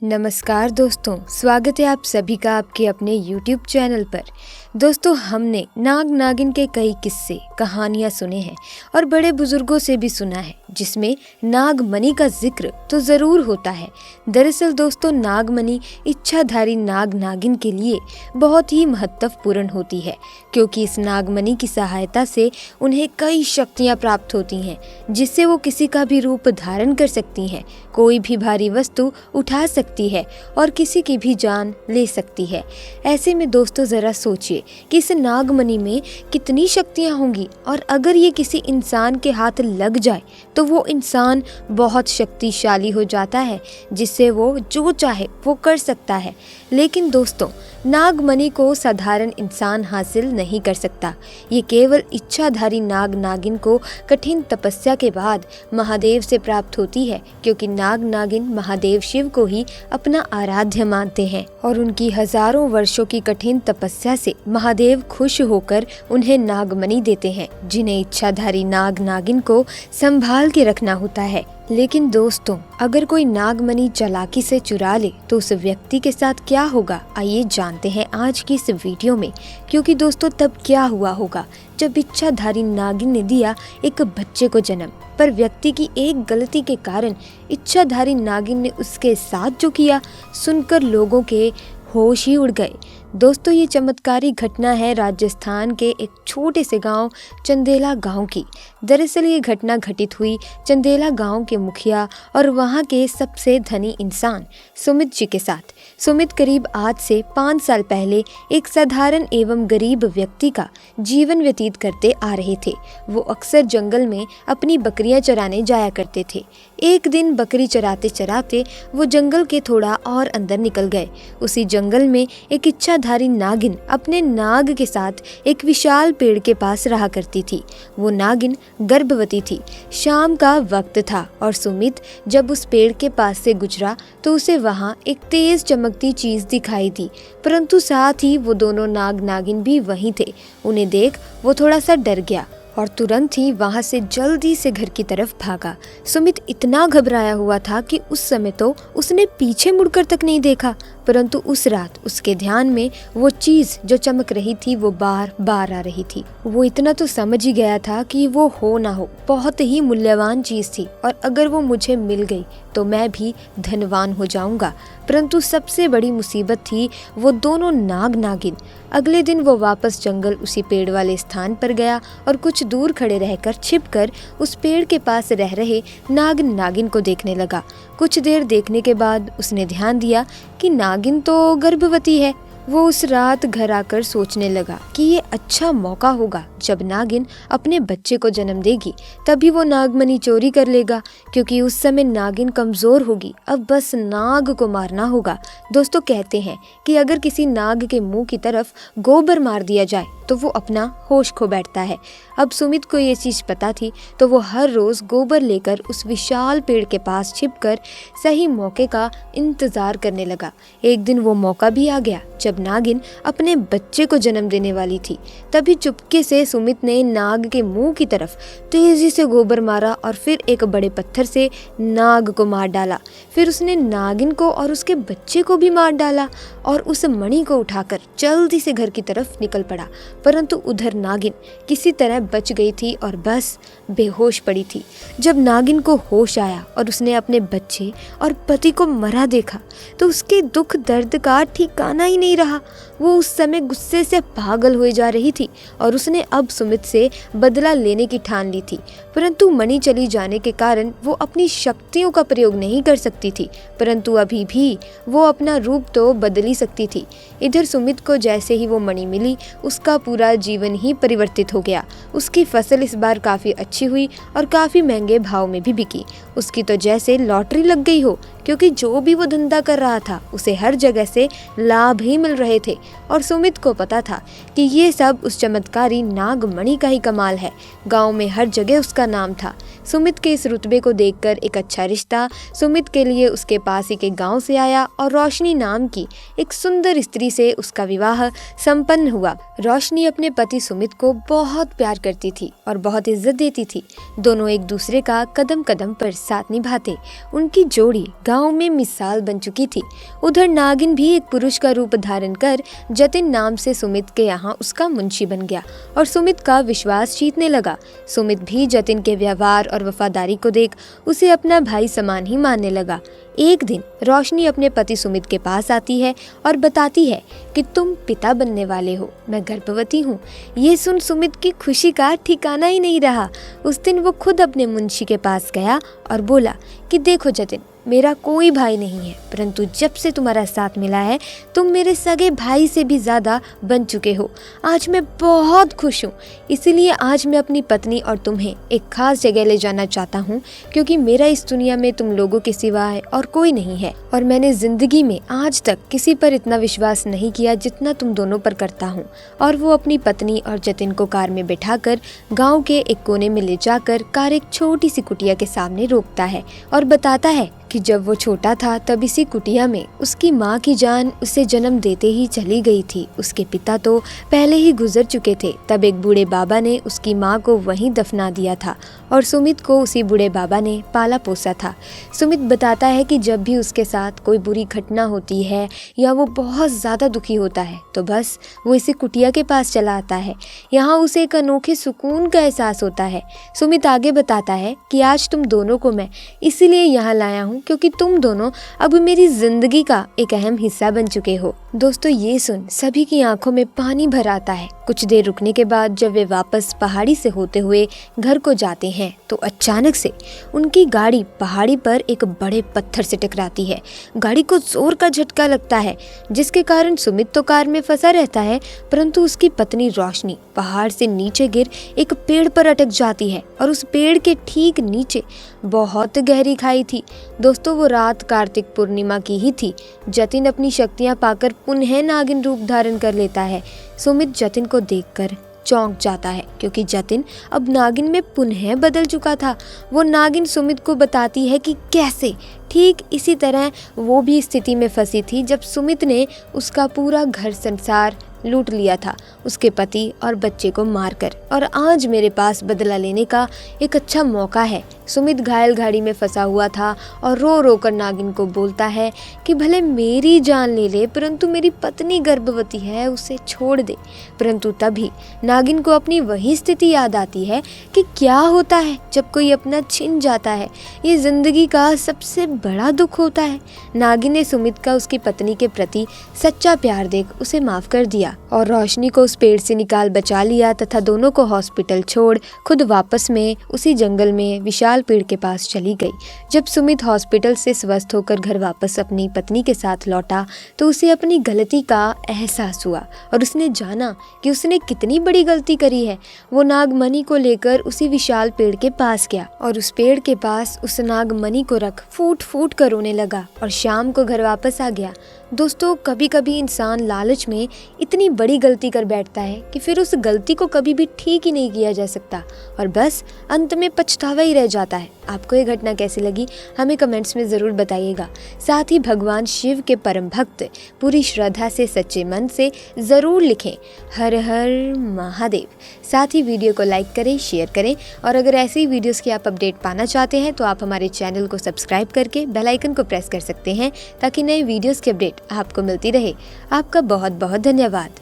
नमस्कार दोस्तों, स्वागत है आप सभी का आपके अपने YouTube चैनल पर। दोस्तों, हमने नाग नागिन के कई किस्से कहानियाँ सुने हैं और बड़े बुजुर्गों से भी सुना है जिसमें नागमणि का जिक्र तो ज़रूर होता है। दरअसल दोस्तों, नागमणि इच्छाधारी नाग नागिन के लिए बहुत ही महत्वपूर्ण होती है, क्योंकि इस नागमणि की सहायता से उन्हें कई शक्तियाँ प्राप्त होती हैं, जिससे वो किसी का भी रूप धारण कर सकती हैं, कोई भी भारी वस्तु उठा सकती है और किसी की भी जान ले सकती है। ऐसे में दोस्तों, जरा सोचिए कि इस नागमणि में कितनी शक्तियां होंगी, और अगर ये किसी इंसान के हाथ लग जाए तो वो इंसान बहुत शक्तिशाली हो जाता है, जिससे वो जो चाहे वो कर सकता है। लेकिन दोस्तों, नागमणि को साधारण इंसान हासिल नहीं कर सकता। ये केवल इच्छाधारी नाग नागिन को कठिन तपस्या के बाद महादेव से प्राप्त होती है, क्योंकि नाग नागिन महादेव शिव को ही अपना आराध्य मानते हैं और उनकी हजारों वर्षों की कठिन तपस्या से महादेव खुश होकर उन्हें नागमणि देते हैं, जिन्हें इच्छाधारी नाग नागिन को संभाल के रखना होता है। लेकिन दोस्तों, अगर कोई नागमणि चालाकी से चुरा ले तो उस व्यक्ति के साथ क्या होगा, आइए जानते हैं आज की इस वीडियो में। क्योंकि दोस्तों, तब क्या हुआ होगा जब इच्छाधारी नागिन ने दिया एक बच्चे को जन्म, पर व्यक्ति की एक गलती के कारण इच्छाधारी नागिन ने उसके साथ जो किया, सुनकर लोगों के होश ही उड़ गए। दोस्तों, ये चमत्कारी घटना है राजस्थान के एक छोटे से गांव चंदेला गांव की। दरअसल ये घटना घटित हुई चंदेला गांव के मुखिया और वहां के सबसे धनी इंसान सुमित जी के साथ। सुमित करीब आज से 5 साल पहले एक साधारण एवं गरीब व्यक्ति का जीवन व्यतीत करते आ रहे थे। वो अक्सर जंगल में अपनी बकरियां चराने जाया करते थे। एक दिन बकरी चराते चराते वो जंगल के थोड़ा और अंदर निकल गए। उसी जंगल में एक इच्छाधारी नागिन अपने नाग के साथ एक विशाल पेड़ के पास रहा करती थी। वो नागिन गर्भवती थी। शाम का वक्त था और सुमित जब उस पेड़ के पास से गुजरा तो उसे वहां एक तेज चमकती चीज दिखाई दी, परंतु साथ ही वो दोनों नाग नागिन भी वहीं थे। उन्हें देख वो थोड़ा सा डर गया और तुरंत ही वहां से जल्दी से घर की तरफ भागा। सुमित इतना घबराया हुआ था कि उस समय तो उसने पीछे मुड़कर तक नहीं देखा, परंतु उस रात उसके ध्यान में वो चीज जो चमक रही थी वो बार बार आ रही थी। वो इतना तो समझ ही गया था कि वो हो ना हो बहुत ही मूल्यवान चीज थी, और अगर वो मुझे मिल गई तो मैं भी धनवान हो जाऊंगा। परंतु सबसे बड़ी मुसीबत थी वो दोनों नाग नागिन। अगले दिन वो वापस जंगल उसी पेड़ वाले स्थान पर गया और कुछ दूर खड़े रहकर छिपकर उस पेड़ के पास रह रहे नाग नागिन को देखने लगा। कुछ देर देखने के बाद उसने ध्यान दिया कि नागिन तो गर्भवती है। वो उस रात घर आकर सोचने लगा कि ये अच्छा मौका होगा, जब नागिन अपने बच्चे को जन्म देगी तभी वो नागमणि चोरी कर लेगा, क्योंकि उस समय नागिन कमजोर होगी। अब बस नाग को मारना होगा। दोस्तों, कहते हैं कि अगर किसी नाग के मुंह की तरफ गोबर मार दिया जाए तो वो अपना होश खो बैठता है। अब सुमित को ये चीज पता थी, तो वो हर रोज गोबर लेकर उस विशाल पेड़ के पास छिपकर सही मौके का इंतजार करने लगा। एक दिन वो मौका भी आ गया जब नागिन अपने बच्चे को जन्म देने वाली थी। तभी चुपके से सुमित ने नाग के मुंह की तरफ तेजी से गोबर मारा और फिर एक बड़े पत्थर से नाग को मार डाला। फिर उसने नागिन को और उसके बच्चे को भी मार डाला और उस मणि को उठाकर जल्दी से घर की तरफ निकल पड़ा। परंतु उधर नागिन किसी तरह बच गई थी और बस बेहोश पड़ी थी। जब नागिन को होश आया और उसने अपने बच्चे और पति को मरा देखा तो उसके दुख दर्द का ठिकाना ही नहीं रहा। वो उस समय गुस्से से पागल हुए जा रही थी और उसने अब सुमित से बदला लेने की ठान ली थी। परंतु मणि चली जाने के कारण वो अपनी शक्तियों का प्रयोग नहीं कर सकती थी, परंतु अभी भी वो अपना रूप तो बदल ही सकती थी। इधर सुमित को जैसे ही वो मणि मिली, उसका पूरा जीवन ही परिवर्तित हो गया। उसकी फसल इस बार काफ़ी अच्छी हुई और काफ़ी महंगे भाव में भी बिकी। उसकी तो जैसे लॉटरी लग गई हो, क्योंकि जो भी वो धंधा कर रहा था उसे हर जगह से लाभ ही मिल रहे थे। और सुमित को पता था कि ये सब उस चमत्कारी नागमणि का ही कमाल है। गांव में हर जगह उसका नाम था। सुमित के इस रुतबे को देखकर एक अच्छा रिश्ता सुमित के लिए उसके पास ही के गांव से आया और रोशनी नाम की एक सुंदर स्त्री से उसका विवाह संपन्न हुआ। रोशनी अपने पति सुमित को बहुत प्यार करती थी और बहुत इज्जत देती थी। दोनों एक दूसरे का कदम कदम पर साथ निभाते। उनकी जोड़ी गांव गांव में मिसाल बन चुकी थी। उधर नागिन भी एक पुरुष का रूप धारण कर जतिन नाम से सुमित के यहाँ उसका मुंशी बन गया और सुमित का विश्वास जीतने लगा। सुमित भी जतिन के व्यवहार और वफादारी को देख उसे अपना भाई समान ही मानने लगा। एक दिन रोशनी अपने पति सुमित के पास आती है और बताती है कि तुम पिता बनने वाले हो, मैं गर्भवती हूँ। ये सुन सुमित की खुशी का ठिकाना ही नहीं रहा। उस दिन वो खुद अपने मुंशी के पास गया और बोला कि देखो जतिन, मेरा कोई भाई नहीं है, परंतु जब से तुम्हारा साथ मिला है तुम मेरे सगे भाई से भी ज़्यादा बन चुके हो। आज मैं बहुत खुश हूँ, इसीलिए आज मैं अपनी पत्नी और तुम्हें एक खास जगह ले जाना चाहता हूँ, क्योंकि मेरा इस दुनिया में तुम लोगों के सिवाय और कोई नहीं है और मैंने जिंदगी में आज तक किसी पर इतना विश्वास नहीं किया जितना तुम दोनों पर करता हूँ। और वो अपनी पत्नी और जतिन को कार में बैठाकर गाँव के एक कोने में ले जाकर कार एक छोटी सी कुटिया के सामने रोकता है और बताता है कि जब वो छोटा था तब इसी कुटिया में उसकी माँ की जान उसे जन्म देते ही चली गई थी। उसके पिता तो पहले ही गुजर चुके थे। तब एक बूढ़े बाबा ने उसकी माँ को वहीं दफना दिया था और सुमित को उसी बूढ़े बाबा ने पाला पोसा था। सुमित बताता है कि जब भी उसके साथ कोई बुरी घटना होती है या वो बहुत ज़्यादा दुखी होता है तो बस वो इसी कुटिया के पास चला आता है। यहाँ उसे एक अनोखे सुकून का एहसास होता है। सुमित आगे बताता है कि आज तुम दोनों को मैं इसीलिए यहाँ लाया हूँ क्योंकि तुम दोनों अब मेरी जिंदगी का एक अहम हिस्सा बन चुके हो। दोस्तों, ये सुन सभी की आंखों में पानी भर आता है। कुछ देर रुकने के बाद जब वे वापस पहाड़ी से होते हुए घर को जाते हैं तो अचानक से उनकी गाड़ी पहाड़ी पर एक बड़े पत्थर से टकराती है। गाड़ी को जोर का झटका लगता है जिसके कारण सुमित तो कार में फंसा रहता है, परंतु उसकी पत्नी रोशनी पहाड़ से नीचे गिर एक पेड़ पर अटक जाती है और उस पेड़ के ठीक नीचे बहुत गहरी खाई थी। दोस्तों, वो रात कार्तिक पूर्णिमा की ही थी। जतिन अपनी शक्तियां पाकर पुनः नागिन रूप धारण कर लेता है। सुमित जतिन को देखकर चौंक जाता है क्योंकि जतिन अब नागिन में पुनः बदल चुका था। वो नागिन सुमित को बताती है कि कैसे ठीक इसी तरह वो भी स्थिति में फंसी थी जब सुमित ने उसका पूरा घर संसार लूट लिया था, उसके पति और बच्चे को मारकर, और आज मेरे पास बदला लेने का एक अच्छा मौका है। सुमित घायल गाड़ी में फंसा हुआ था और रो रो कर नागिन को बोलता है कि भले मेरी जान ले ले परंतु मेरी पत्नी गर्भवती है, उसे छोड़ दे। परंतु तभी नागिन को अपनी वही स्थिति याद आती है कि क्या होता है जब कोई अपना छिन जाता है। ये जिंदगी का सबसे बड़ा दुख होता है। नागिन ने सुमित का उसकी पत्नी के प्रति सच्चा प्यार देख उसे माफ कर दिया और रोशनी को उस पेड़ से निकाल बचा लिया तथा दोनों को हॉस्पिटल छोड़ खुद वापस में उसी जंगल में विशाल पेड़ के पास चली गई। जब सुमित हॉस्पिटल से स्वस्थ होकर घर वापस अपनी पत्नी के साथ लौटा तो उसे अपनी गलती का एहसास हुआ और उसने जाना कि उसने कितनी बड़ी गलती करी है। वो नागमणि को लेकर उसी विशाल पेड़ के पास गया और उस पेड़ के पास उस नागमणि को रख फूट फूट कर रोने लगा और शाम को घर वापस आ गया। दोस्तों, कभी कभी इंसान लालच में इतनी बड़ी गलती कर बैठता है कि फिर उस गलती को कभी भी ठीक ही नहीं किया जा सकता और बस अंत में पछतावा ही रह जाता है। आपको ये घटना कैसी लगी हमें कमेंट्स में ज़रूर बताइएगा। साथ ही भगवान शिव के परम भक्त पूरी श्रद्धा से सच्चे मन से ज़रूर लिखें हर हर महादेव। साथ ही वीडियो को लाइक करें, शेयर करें और अगर ऐसी वीडियोस की आप अपडेट पाना चाहते हैं तो आप हमारे चैनल को सब्सक्राइब करके बेल आइकन को प्रेस कर सकते हैं ताकि नए वीडियोस की अपडेट आपको मिलती रहे। आपका बहुत बहुत धन्यवाद।